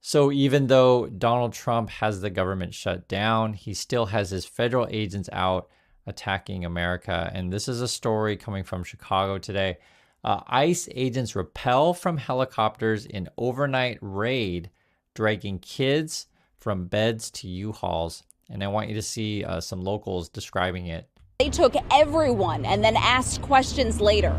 So even though Donald Trump has the government shut down, he still has his federal agents out attacking America. And this is a story coming from Chicago today. ICE agents rappel from helicopters in overnight raid, dragging kids from beds to U-Hauls. And I want you to see some locals describing it. They took everyone and then asked questions later.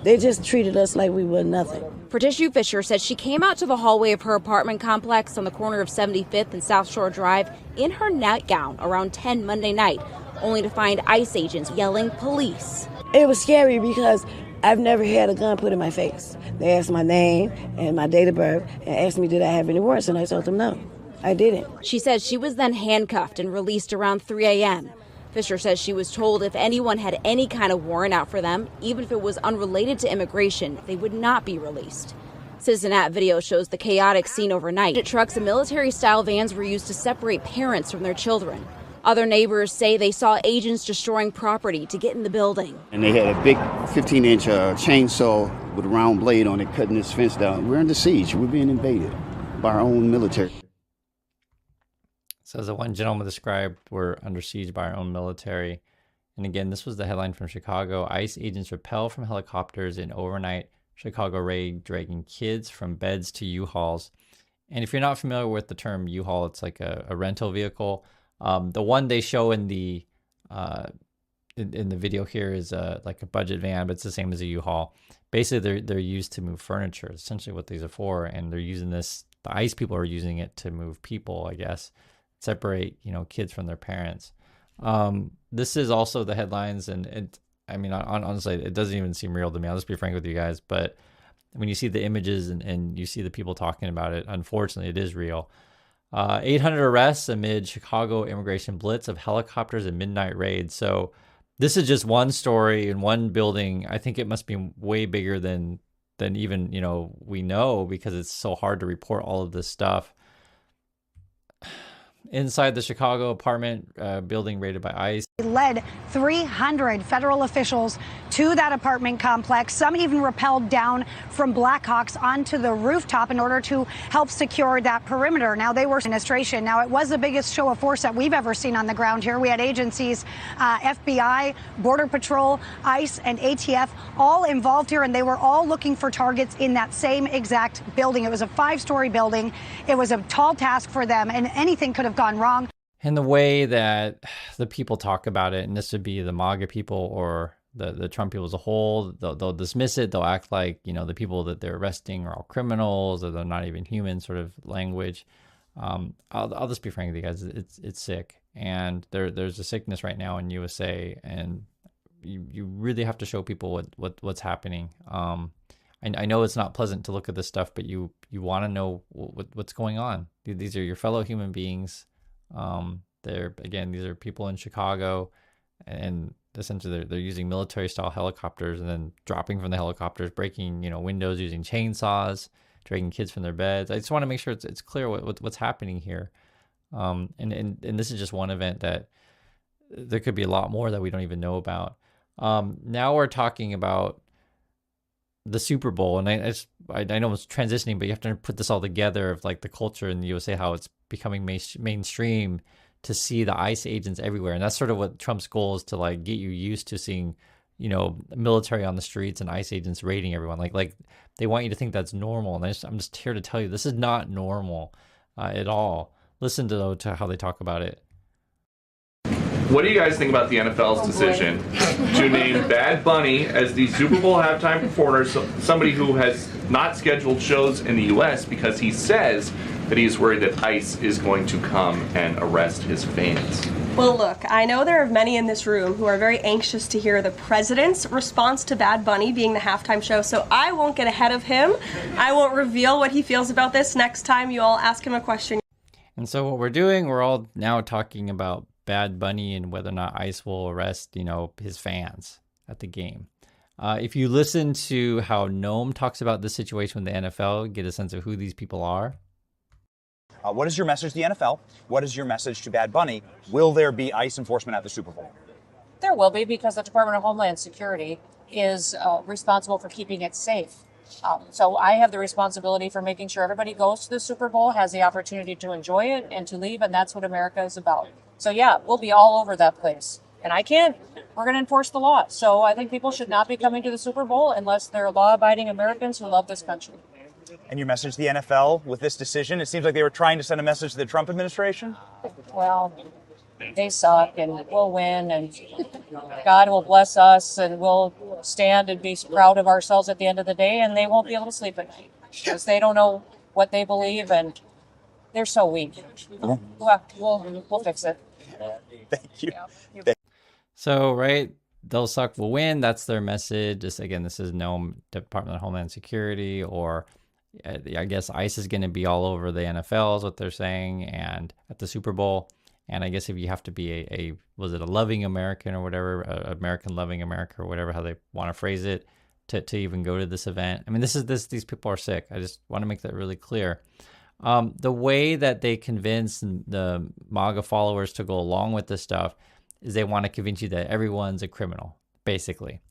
They just treated us like we were nothing. Patricia Fisher says she came out to the hallway of her apartment complex on the corner of 75th and South Shore Drive in her nightgown around 10 Monday night, only to find ICE agents yelling police. It was scary because I've never had a gun put in my face. They asked my name and my date of birth and asked me did I have any warrants, and I told them no, I didn't. She says she was then handcuffed and released around 3 a.m. Fisher says she was told if anyone had any kind of warrant out for them, even if it was unrelated to immigration, they would not be released. Citizen-At video shows the chaotic scene overnight. Trucks and military-style vans were used to separate parents from their children. Other neighbors say they saw agents destroying property to get in the building. And they had a big 15-inch chainsaw with a round blade on it cutting this fence down. We're under siege. We're being invaded by our own military. So as the one gentleman described, we're under siege by our own military. And again, this was the headline from Chicago. ICE agents repel from helicopters in overnight Chicago raid, dragging kids from beds to U-Hauls. And if you're not familiar with the term U-Haul, it's like a rental vehicle. The one they show in the video here is like a budget van, but it's the same as a U-Haul. Basically, they're used to move furniture. It's essentially what these are for, and they're using this. The ICE people are using it to move people, I guess, separate kids from their parents. This is also the headlines, and I mean, honestly, it doesn't even seem real to me. I'll just be frank with you guys. But when you see the images and you see the people talking about it, unfortunately, it is real. 800 arrests amid Chicago immigration blitz of helicopters and midnight raids. So this is just one story in one building. I think it must be way bigger than even we know, because it's so hard to report all of this stuff. Inside the Chicago apartment building raided by ICE. Led 300 federal officials to that apartment complex. Some even rappelled down from Blackhawks onto the rooftop in order to help secure that perimeter. Now, they were administration. Now, it was the biggest show of force that we've ever seen on the ground here. We had agencies, FBI, Border Patrol, ICE, and ATF all involved here, and they were all looking for targets in that same exact building. It was a 5-story building. It was a tall task for them, and anything could have gone wrong. And the way that the people talk about it, and this would be the MAGA people or the Trump people as a whole, they'll dismiss it. They'll act like, the people that they're arresting are all criminals, or they're not even human sort of language. I'll just be frank with you guys. It's sick. And there's a sickness right now in USA, and you really have to show people what's happening. I know it's not pleasant to look at this stuff, but you want to know what's going on. These are your fellow human beings. These are people in Chicago, and essentially they're using military style helicopters and then dropping from the helicopters, breaking windows using chainsaws, dragging kids from their beds. I just want to make sure it's clear what's happening here. And this is just one event that there could be a lot more that we don't even know about. Now we're talking about the Super Bowl, and I know it's transitioning, but you have to put this all together of like the culture in the USA, how it's becoming mainstream to see the ICE agents everywhere. And that's sort of what Trump's goal is, to like get you used to seeing, military on the streets and ICE agents raiding everyone. Like they want you to think that's normal. And I'm just here to tell you, this is not normal at all. Listen to how they talk about it. What do you guys think about the NFL's decision to name Bad Bunny as the Super Bowl halftime performer, somebody who has not scheduled shows in the U.S. because he says that he's worried that ICE is going to come and arrest his fans? Well, look, I know there are many in this room who are very anxious to hear the president's response to Bad Bunny being the halftime show, so I won't get ahead of him. I won't reveal what he feels about this next time you all ask him a question. And so what we're doing, we're all now talking about Bad Bunny and whether or not ICE will arrest, his fans at the game. If you listen to how Noam talks about this situation with the NFL, get a sense of who these people are. What is your message to the NFL? What is your message to Bad Bunny? Will there be ICE enforcement at the Super Bowl? There will be, because the Department of Homeland Security is responsible for keeping it safe. So I have the responsibility for making sure everybody goes to the Super Bowl, has the opportunity to enjoy it and to leave, and that's what America is about. So yeah, we'll be all over that place. And we're going to enforce the law. So I think people should not be coming to the Super Bowl unless they're law-abiding Americans who love this country. And your message to the NFL with this decision? It seems like they were trying to send a message to the Trump administration. Well, they suck and we'll win and God will bless us and we'll stand and be proud of ourselves at the end of the day, and they won't be able to sleep at night because they don't know what they believe and they're so weak. We'll fix it. Thank you. So, right, they'll suck, we'll win. That's their message. Just again, this is no Department of Homeland Security, or I guess ICE is going to be all over the NFL is what they're saying, and at the Super Bowl. And I guess if you have to be was it a loving American or whatever, American loving America or whatever, how they want to phrase it, to even go to this event. I mean, these people are sick. I just want to make that really clear. The way that they convince the MAGA followers to go along with this stuff is they want to convince you that everyone's a criminal, basically.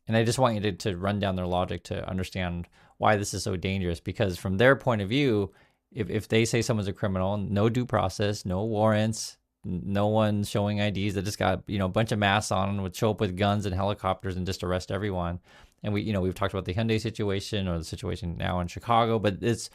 And I just want you to run down their logic to understand why this is so dangerous, because from their point of view, if they say someone's a criminal, no due process, no warrants, no one showing IDs, that just got, a bunch of masks on, would show up with guns and helicopters and just arrest everyone. And we've talked about the Hyundai situation or the situation now in Chicago, but it's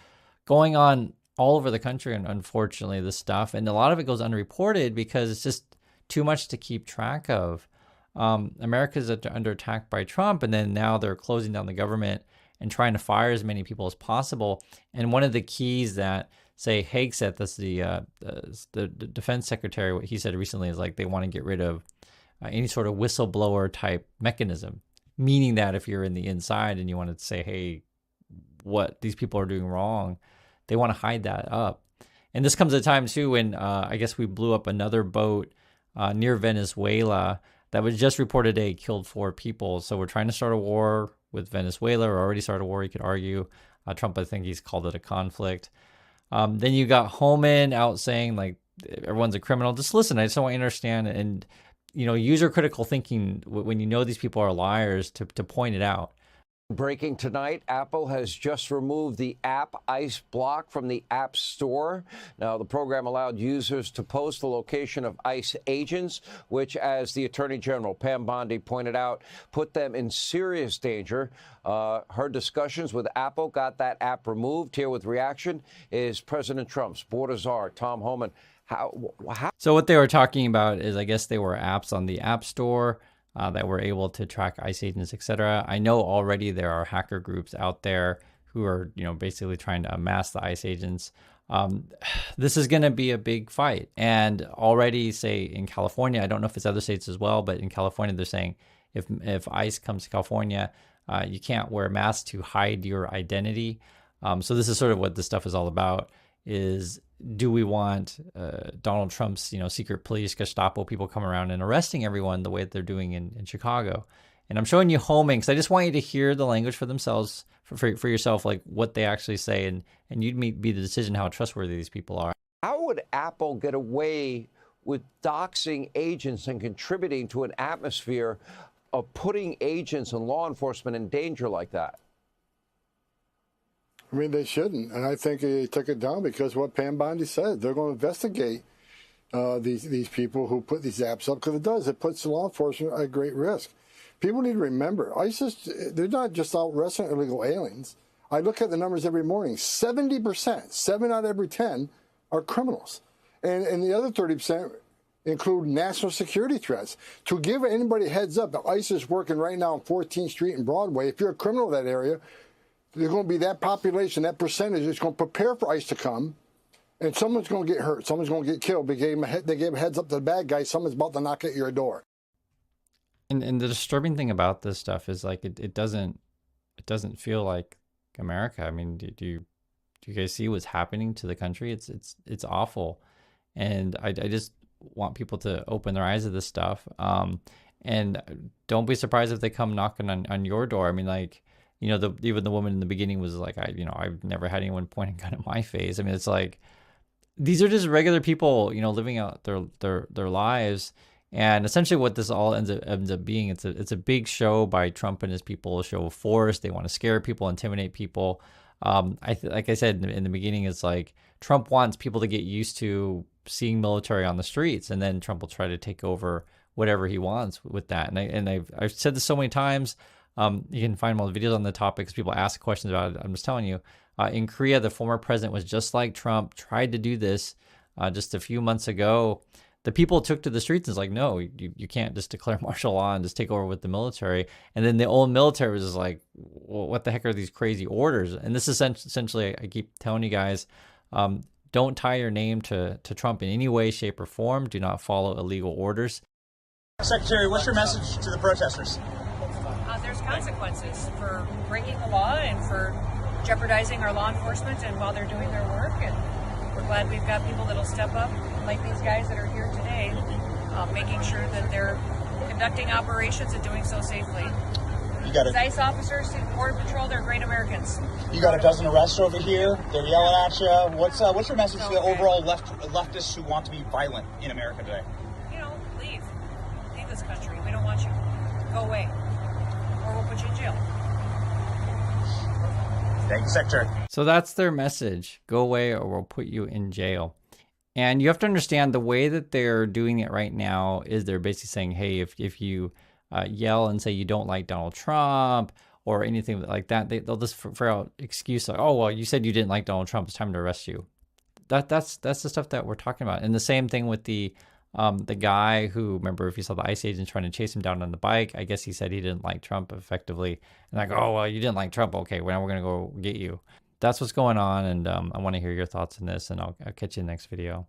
going on all over the country, and unfortunately, this stuff. And a lot of it goes unreported because it's just too much to keep track of. America's under attack by Trump, and then now they're closing down the government and trying to fire as many people as possible. And one of the keys that, say, Haig said, that's the defense secretary, what he said recently is like they want to get rid of any sort of whistleblower type mechanism, meaning that if you're in the inside and you want to say, hey, what these people are doing wrong, they want to hide that up. And this comes at a time too when I guess we blew up another boat near Venezuela that was just reported today killed 4 people. So we're trying to start a war with Venezuela, or already started a war, you could argue. Trump, I think he's called it a conflict. Then you got Homan out saying like everyone's a criminal. Just listen, I just don't want you to understand, and use your critical thinking when you know these people are liars to point it out. Breaking tonight, Apple has just removed the app Ice Block from the App Store. Now, the program allowed users to post the location of ICE agents, which, as the Attorney General Pam Bondi pointed out, put them in serious danger. Her discussions with Apple got that app removed. Here with reaction is President Trump's border czar, Tom Homan. So what they were talking about is, I guess they were apps on the App Store that were able to track ICE agents, etc. I know already there are hacker groups out there who are, basically trying to amass the ICE agents. This is going to be a big fight. And already, say, in California, I don't know if it's other states as well, but in California, they're saying if ICE comes to California, you can't wear a mask to hide your identity. So this is sort of what this stuff is all about, is do we want Donald Trump's, secret police, Gestapo people coming around and arresting everyone the way that they're doing in Chicago? And I'm showing you homing because I just want you to hear the language for themselves, for yourself, like what they actually say, and you'd be the decision how trustworthy these people are. How would Apple get away with doxing agents and contributing to an atmosphere of putting agents and law enforcement in danger like that? I mean, they shouldn't, and I think they took it down because what Pam Bondi said, they're going to investigate these people who put these apps up, because it puts law enforcement at great risk. People need to remember, ISIS, they're not just out arresting illegal aliens. I look at the numbers every morning. 70%, 7 out of every 10, are criminals, and the other 30% include national security threats. To give anybody a heads up, that ISIS is working right now on 14th Street and Broadway. If you're a criminal in that area, there's going to be that population, that percentage is going to prepare for ICE to come, and someone's going to get hurt. Someone's going to get killed. They gave a heads up to the bad guy. Someone's about to knock at your door. And the disturbing thing about this stuff is like it doesn't feel like America. I mean, do you guys see what's happening to the country? It's awful, and I just want people to open their eyes to this stuff. And don't be surprised if they come knocking on your door. I mean, like, even the woman in the beginning was like, I've never had anyone point a gun at my face. I mean, it's like, these are just regular people, living out their lives. And essentially what this all ends up being, it's a big show by Trump and his people, a show of force. They want to scare people, intimidate people. Like I said in the beginning, it's like Trump wants people to get used to seeing military on the streets, and then Trump will try to take over whatever he wants with that. And I've said this so many times. You can find more videos on the topic because people ask questions about it. I'm just telling you, in Korea, the former president was just like Trump, tried to do this just a few months ago. The people took to the streets and was like, no, you can't just declare martial law and just take over with the military. And then the old military was just like, well, what the heck are these crazy orders? And this is essentially, I keep telling you guys, don't tie your name to Trump in any way, shape, or form. Do not follow illegal orders. Secretary, what's your message to the protesters? There's consequences for breaking the law and for jeopardizing our law enforcement and while they're doing their work. And we're glad we've got people that'll step up, like these guys that are here today, making sure that they're conducting operations and doing so safely. You got ICE officers, Border Patrol, they're great Americans. You got a dozen arrests over here. They're yelling at you. What's your message to the overall leftists who want to be violent in America today? You know, leave this country. We don't want you. Go away, or we'll put you in jail. Thank you, Secretary. So that's their message. Go away or we'll put you in jail. And you have to understand the way that they're doing it right now is they're basically saying, hey, if you yell and say you don't like Donald Trump or anything like that, they'll just figure out excuse like, oh, well, you said you didn't like Donald Trump. It's time to arrest you. That's the stuff that we're talking about. And the same thing with the guy who, remember, if you saw the ICE agents trying to chase him down on the bike, I guess he said he didn't like Trump effectively. And like, oh, well, you didn't like Trump. Okay, well, now we're going to go get you. That's what's going on. And I want to hear your thoughts on this, and I'll catch you in the next video.